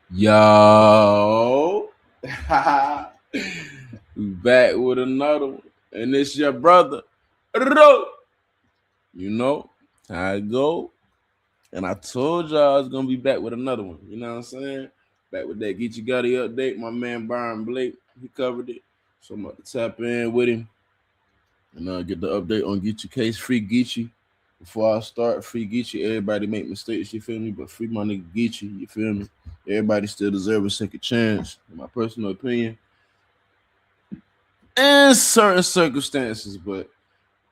Yo, we back with another one, and it's your brother. Ro. You know how it go, and I told y'all I was gonna be back with another one. You know what I'm saying? Back with that Geechi Gotti update. My man Byron Blake, he covered it, so I'm about to tap in with him and get the update on Geechi case. Free Geechi. Before I start, free Geechi. Everybody make mistakes, you feel me? But free my nigga Geechi, you feel me? Everybody still deserves a second chance, in my personal opinion, in certain circumstances. But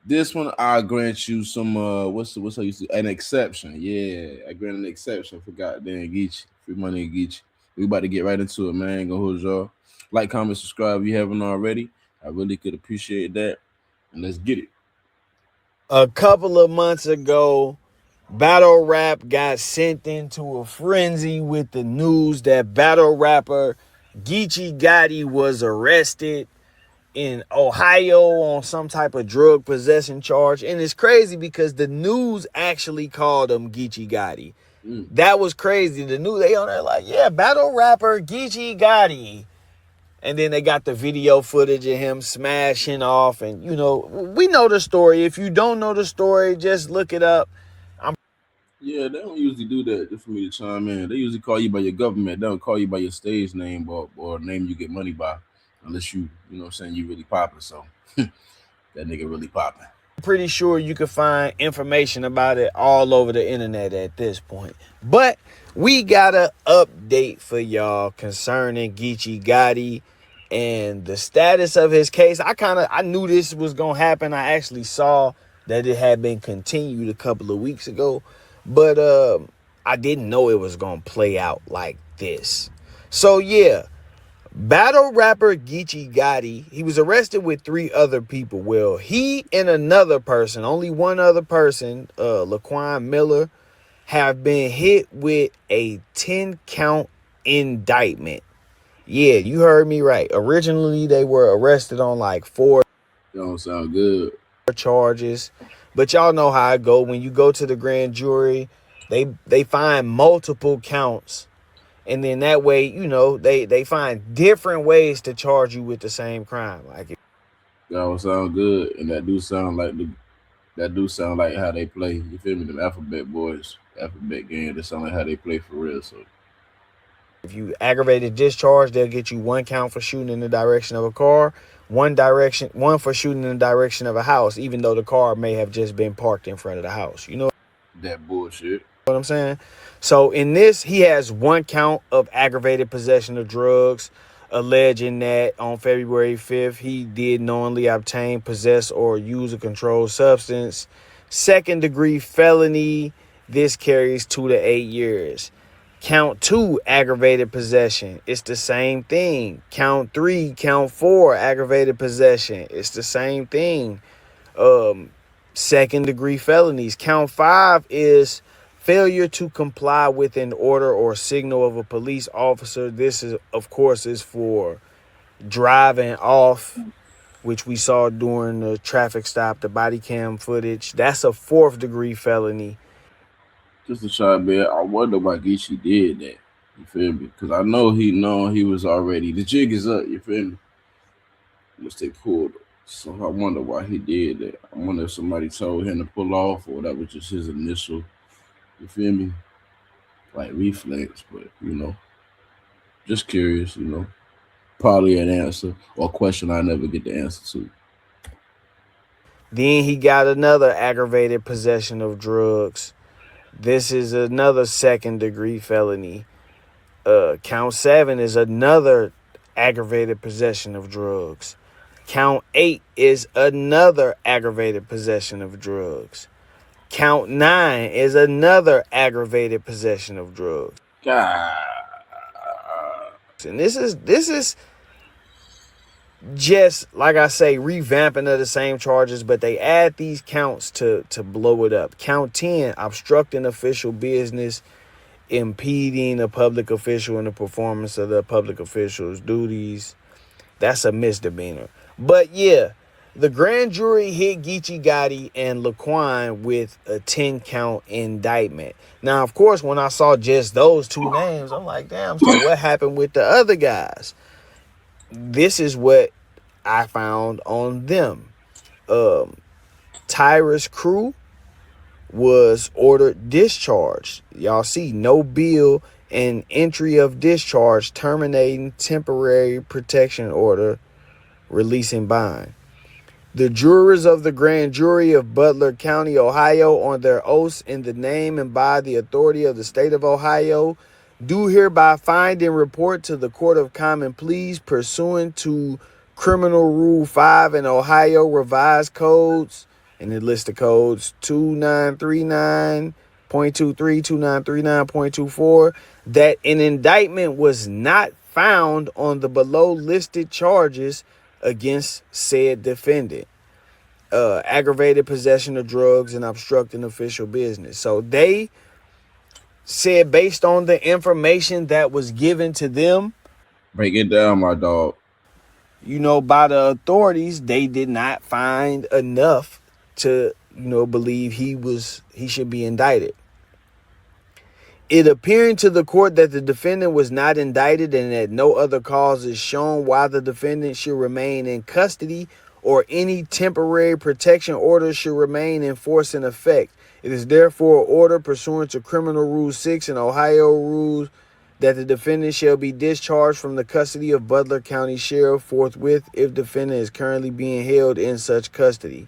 this one, I grant you some. What's I used to an exception? Yeah, I grant an exception for goddamn Geechi. Free my nigga Geechi. We about to get right into it, man. Ain't gonna hold y'all. Like, comment, subscribe if you haven't already. I really could appreciate that. And let's get it. A couple of months ago, battle rap got sent into a frenzy with the news that battle rapper Geechi Gotti was arrested in Ohio on some type of drug possession charge. And it's crazy because the news actually called him Geechi Gotti. That was crazy. The news, they on there like, yeah, battle rapper Geechi Gotti. And then they got the video footage of him smashing off. And, we know the story. If you don't know the story, just look it up. Yeah, they don't usually do that just for me to chime in. They usually call you by your government. They don't call you by your stage name or name you get money by, unless you know what I'm saying, you really popping. So that nigga really popping. Pretty sure you can find information about it all over the internet at this point. But we got an update for y'all concerning Geechi Gotti and the status of his case. I knew this was gonna happen. I actually saw that it had been continued a couple of weeks ago, but I didn't know it was gonna play out like this. So yeah, battle rapper Geechi Gotti, he was arrested with 3 other people. Well, he and another person, only one other person, Laquan Miller, have been hit with a 10-count indictment. Yeah, you heard me right. Originally, they were arrested on like 4 That don't sound good. charges. But y'all know how it go. When you go to the grand jury, they find multiple counts. And then that way, they find different ways to charge you with the same crime. Like, That don't sound good, and that do sound like how they play. You feel me? Them alphabet boys, alphabet gang. That sound like how they play for real. So if you aggravated discharge, they'll get you 1 count for shooting in the direction of a car, one for shooting in the direction of a house, even though the car may have just been parked in front of the house. You know that bullshit. what I'm saying? So in this, he has 1 count of aggravated possession of drugs, alleging that on February 5th, he did knowingly obtain, possess, or use a controlled substance. 2nd-degree felony, this carries 2 to 8 years. Count 2, aggravated possession. It's the same thing. Count 3, count 4, aggravated possession. It's the same thing. 2nd-degree felonies. Count 5 is failure to comply with an order or signal of a police officer. This is, of course, is for driving off, which we saw during the traffic stop, the body cam footage. That's a 4th-degree felony. Just to try, man. I wonder why Geechi did that. You feel me? Because I know he was already, the jig is up. You feel me? Once they pulled. So I wonder why he did that. I wonder if somebody told him to pull off, or that was just his initial. You feel me? Like reflex, but just curious. Probably an answer or a question I never get the answer to. Then he got another aggravated possession of drugs. This is another 2nd-degree felony. Count 7 is another aggravated possession of drugs. Count 8 is another aggravated possession of drugs. Count 9 is another aggravated possession of drugs. God. And this is just, like I say, revamping of the same charges, but they add these counts to blow it up. Count 10, obstructing official business, impeding a public official in the performance of the public official's duties. That's a misdemeanor. But yeah, The grand jury hit Geechi Gotti and Laquan with a 10-count indictment. Now, of course, when I saw just those two names, I'm like, damn, so what happened with the other guys? This is what I found on them. Tyrus Crew was ordered discharged. Y'all see, no bill and entry of discharge, terminating temporary protection order, releasing bond. The jurors of the grand jury of Butler County, Ohio, on their oaths in the name and by the authority of the state of Ohio, do hereby find and report to the Court of Common Pleas pursuant to Criminal Rule 5 and Ohio Revised Codes, and it lists the codes 2939.23, 2939.24, that an indictment was not found on the below listed charges against said defendant. Aggravated possession of drugs and obstructing official business. So they said, based on the information that was given to them, Break it down, my dog. by the authorities, they did not find enough to, believe he should be indicted. It appearing to the court that the defendant was not indicted and that no other cause is shown why the defendant should remain in custody or any temporary protection order should remain in force and effect. It is therefore ordered pursuant to Criminal Rule 6 and Ohio rules that the defendant shall be discharged from the custody of Butler County Sheriff forthwith if defendant is currently being held in such custody.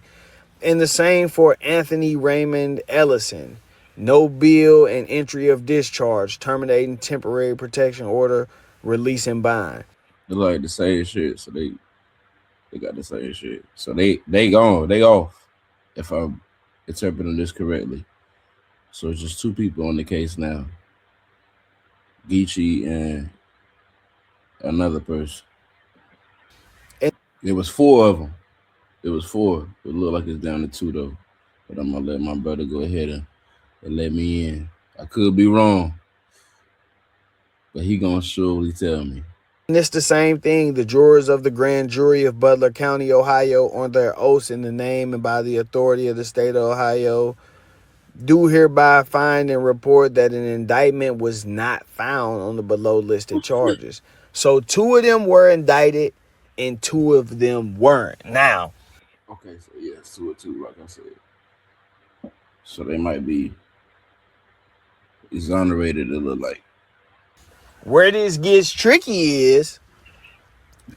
And the same for Anthony Raymond Ellison. No bill and entry of discharge, terminating temporary protection order, releasing bond. They like the same shit, so they got the same shit. So they gone, they off. If I'm interpreting this correctly. So it's just two people on the case now. Geechi and another person. And It was four of them. It was four. It looked like it's down to two though. But I'm gonna let my brother go ahead and let me in. I could be wrong, but he gonna surely tell me. it's the same thing. The jurors of the grand jury of Butler County, Ohio, on their oaths in the name and by the authority of the state of Ohio, do hereby find and report that an indictment was not found on the below listed charges. So two of them were indicted and two of them weren't. Now, Okay, so yeah, it's two or two, like I said. So they might be exonerated. It look like. where this gets tricky is,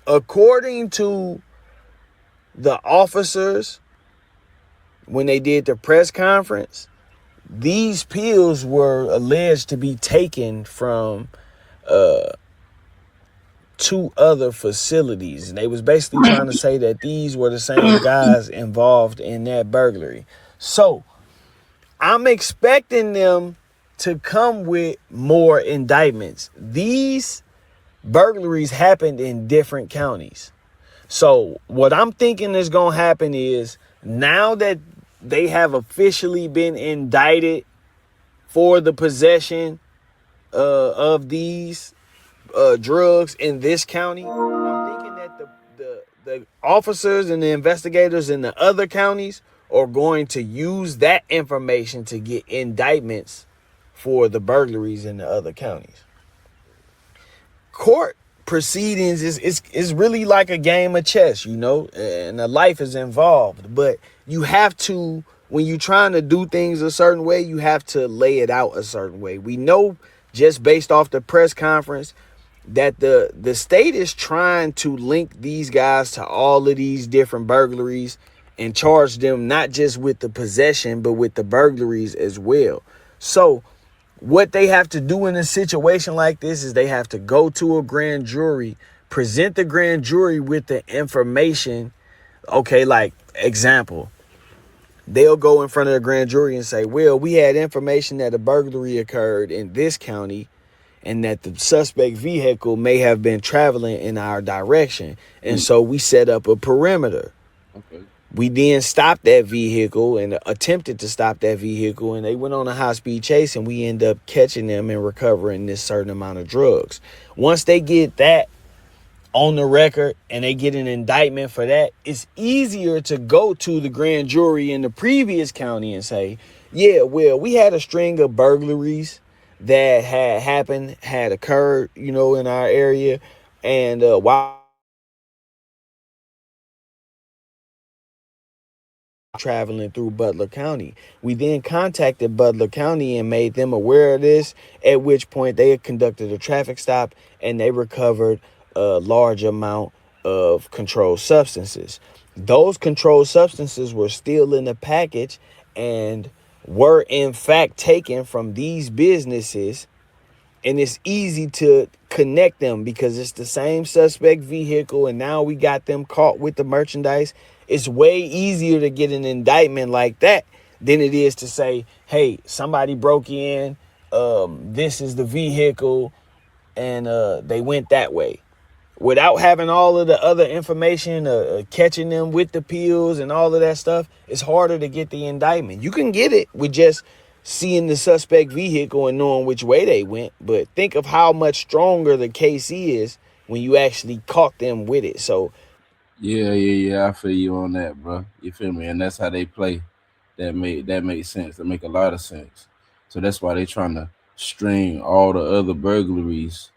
according to the officers, when they did the press conference, these pills were alleged to be taken from two other facilities. And they was basically trying to say that these were the same guys involved in that burglary. So I'm expecting them to come with more indictments. These burglaries happened in different counties. So what I'm thinking is going to happen is, now that they have officially been indicted for the possession of these drugs in this county, I'm thinking that the officers and the investigators in the other counties are going to use that information to get indictments for the burglaries in the other counties. Court proceedings is really like a game of chess, and a life is involved. But you have to, when you're trying to do things a certain way, you have to lay it out a certain way. We know, just based off the press conference, that the state is trying to link these guys to all of these different burglaries and charge them not just with the possession, but with the burglaries as well. So what they have to do in a situation like this is they have to go to a grand jury, present the grand jury with the information. Okay, like example, they'll go in front of the grand jury and say, well, we had information that a burglary occurred in this county and that the suspect vehicle may have been traveling in our direction. And so we set up a perimeter. Okay. We then stopped that vehicle and attempted to stop that vehicle, and they went on a high-speed chase, and we end up catching them and recovering this certain amount of drugs. Once they get that on the record and they get an indictment for that, it's easier to go to the grand jury in the previous county and say, yeah, well, we had a string of burglaries that had occurred, in our area. And while traveling through Butler County, we then contacted Butler County and made them aware of this, at which point they had conducted a traffic stop and they recovered a large amount of controlled substances. Those controlled substances were still in the package and were in fact taken from these businesses, and it's easy to connect them because it's the same suspect vehicle, and now we got them caught with the merchandise. It's way easier to get an indictment like that than it is to say, hey, somebody broke in, this is the vehicle, and they went that way, without having all of the other information, catching them with the pills and all of that stuff. It's harder to get the indictment. You can get it with just seeing the suspect vehicle and knowing which way they went, but think of how much stronger the case is when you actually caught them with it. So Yeah. I feel you on that, bro. You feel me? And that's how they play. That makes sense. That make a lot of sense. So that's why they trying to string all the other burglaries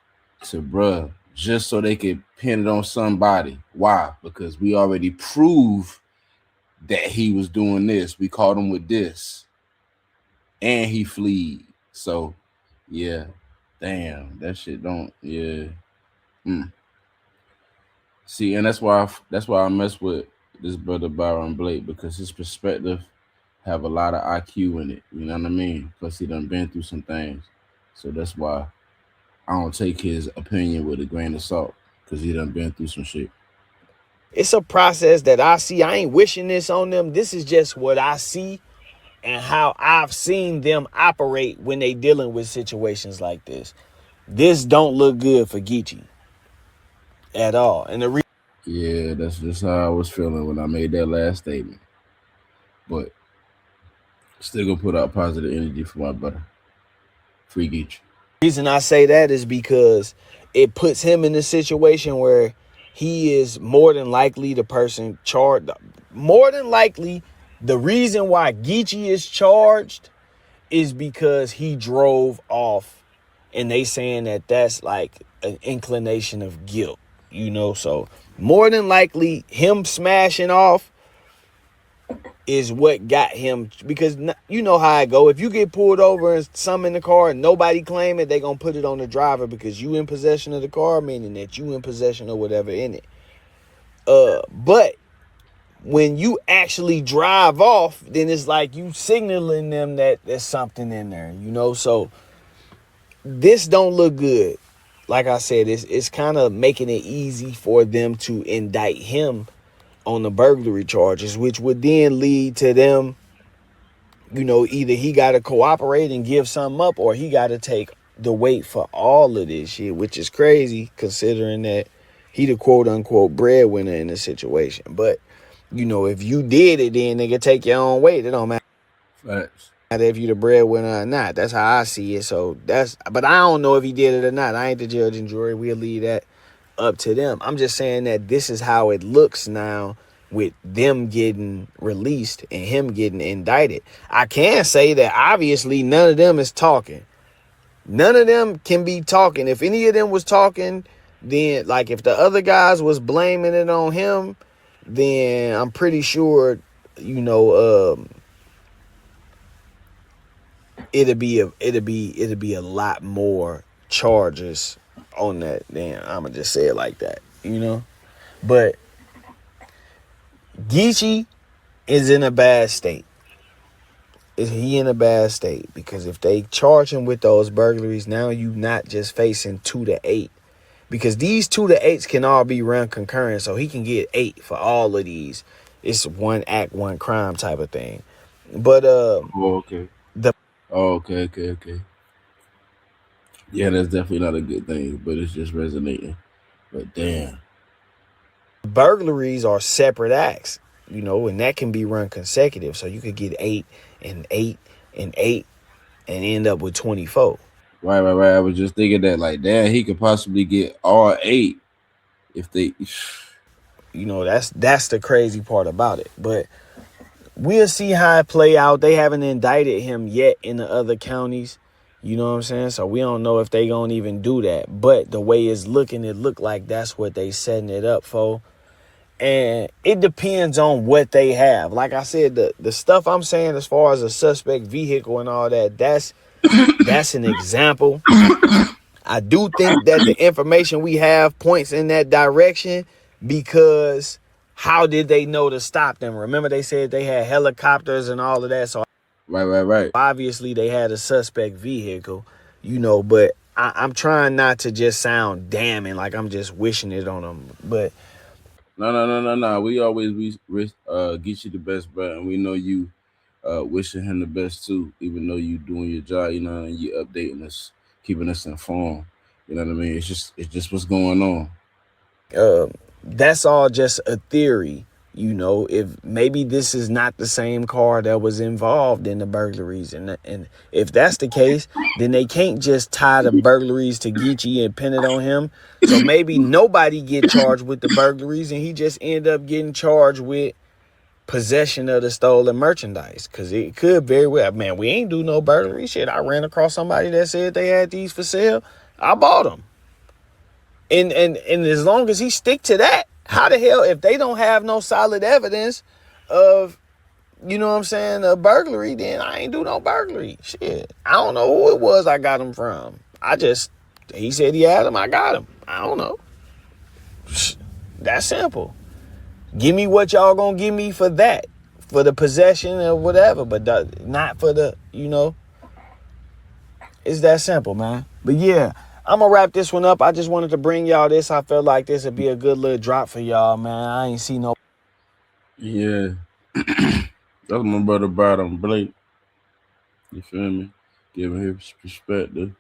to bruh, just so they could pin it on somebody. Why? Because we already proved that he was doing this. We caught him with this, and he fled. So yeah, damn, that shit don't. Yeah. Mm. See, and that's why I mess with this brother Byron Blake, because his perspective have a lot of IQ in it. You know what I mean? Plus he done been through some things, so that's why I don't take his opinion with a grain of salt, because he done been through some shit. it's a process that I see. I ain't wishing this on them. This is just what I see and how I've seen them operate when they dealing with situations like this. This don't look good for Geechi at all. And the Yeah, that's just how I was feeling when I made that last statement. But still gonna put out positive energy for my brother. Free Geach. reason I say that is because it puts him in a situation where he is more than likely the person charged. More than likely, the reason why Geechi is charged is because he drove off, and they saying that that's like an inclination of guilt, So more than likely, him smashing off is what got him, because you know how I go. If you get pulled over and some in the car and nobody claim it, they gonna put it on the driver because you in possession of the car, meaning that you in possession of whatever in it. But when you actually drive off, then it's like you signaling them that there's something in there. So this don't look good. Like I said, it's kind of making it easy for them to indict him on the burglary charges, which would then lead to them, either he got to cooperate and give something up, or he got to take the weight for all of this shit, which is crazy considering that he the quote unquote breadwinner in the situation. But, if you did it, then they could take your own weight. It don't matter Facts. if you the breadwinner or not. That's how I see it. So but I don't know if he did it or not. I ain't the judge and jury. We'll leave that up to them. I'm just saying that this is how it looks now with them getting released and him getting indicted. I can say that obviously none of them is talking. None of them can be talking. If any of them was talking, then like if the other guys was blaming it on him, then I'm pretty sure, it'd be a lot more charges on that. Then I'ma just say it like that. But Geechi is in a bad state. Is he in a bad state? Because if they charge him with those burglaries, now you not just facing 2 to 8. Because these 2 to 8s can all be run concurrent, so he can get 8 for all of these. It's one act, one crime type of thing. But Oh, okay. the Oh, okay. Yeah, that's definitely not a good thing, but it's just resonating. But damn. burglaries are separate acts, and that can be run consecutive. So you could get 8 and 8 and 8 and end up with 24. Right. I was just thinking that, like, damn, he could possibly get all 8 if they, You know, that's the crazy part about it. But we'll see how it play out. They haven't indicted him yet in the other counties. You know what I'm saying? So we don't know if they gonna even do that. But the way it's looking, it look like that's what they setting it up for. And it depends on what they have. Like I said, the stuff I'm saying as far as a suspect vehicle and all that, that's an example. I do think that the information we have points in that direction because how did they know to stop them? Remember they said they had helicopters and all of that. So right. obviously they had a suspect vehicle, you know, but I'm trying not to just sound damning like I'm just wishing it on them. But No. We always get you the best, bro, and we know you wishing him the best too. Even though you doing your job, you know, and you updating us, keeping us informed. You know what I mean? It's just what's going on. uh, that's all just a theory. You know, if maybe this is not the same car that was involved in the burglaries, and if that's the case, then they can't just tie the burglaries to Geechi and pin it on him. So maybe nobody get charged with the burglaries, and he just end up getting charged with possession of the stolen merchandise. Cause it could very well, man, we ain't do no burglary shit. I ran across somebody that said they had these for sale. I bought them. And as long as he stick to that, how the hell, if they don't have no solid evidence of, you know what I'm saying, a burglary, then I ain't do no burglary. Shit. I don't know who it was I got him from. He said he had them, I got him. I don't know. That's simple. Give me what y'all gonna give me for that. For the possession or whatever, but not for the, you know. It's that simple, man. But yeah, I'm gonna wrap this one up. I just wanted to bring y'all this. I felt like this would be a good little drop for y'all, man. I ain't see no. Yeah, that's my brother Byron Blake. You feel me? Giving his perspective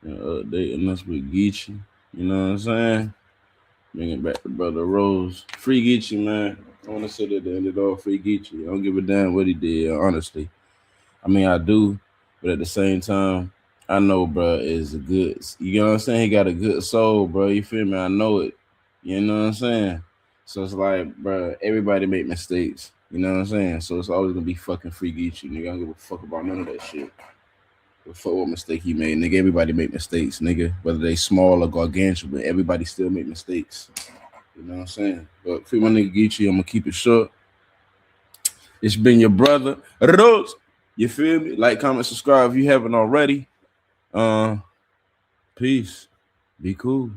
and updating us with Geechi. You know what I'm saying? Bringing back the brother Rose. Free Geechi, man. I want to say that the end of it all, free Geechi. I don't give a damn what he did, honestly. I mean, I do, but at the same time, I know, bro, is a good. You know what I'm saying? He got a good soul, bro. You feel me? I know it. You know what I'm saying? So it's like, bro, everybody make mistakes. You know what I'm saying? So it's always gonna be fucking free Geechi, nigga. I don't give a fuck about none of that shit. But fuck what mistake he made, nigga. Everybody make mistakes, nigga. Whether they small or gargantuan, but everybody still make mistakes. You know what I'm saying? But free my nigga Geechi, I'm gonna keep it short. It's been your brother Rose. You feel me? Like, comment, subscribe if you haven't already. Uh, peace. Be cool.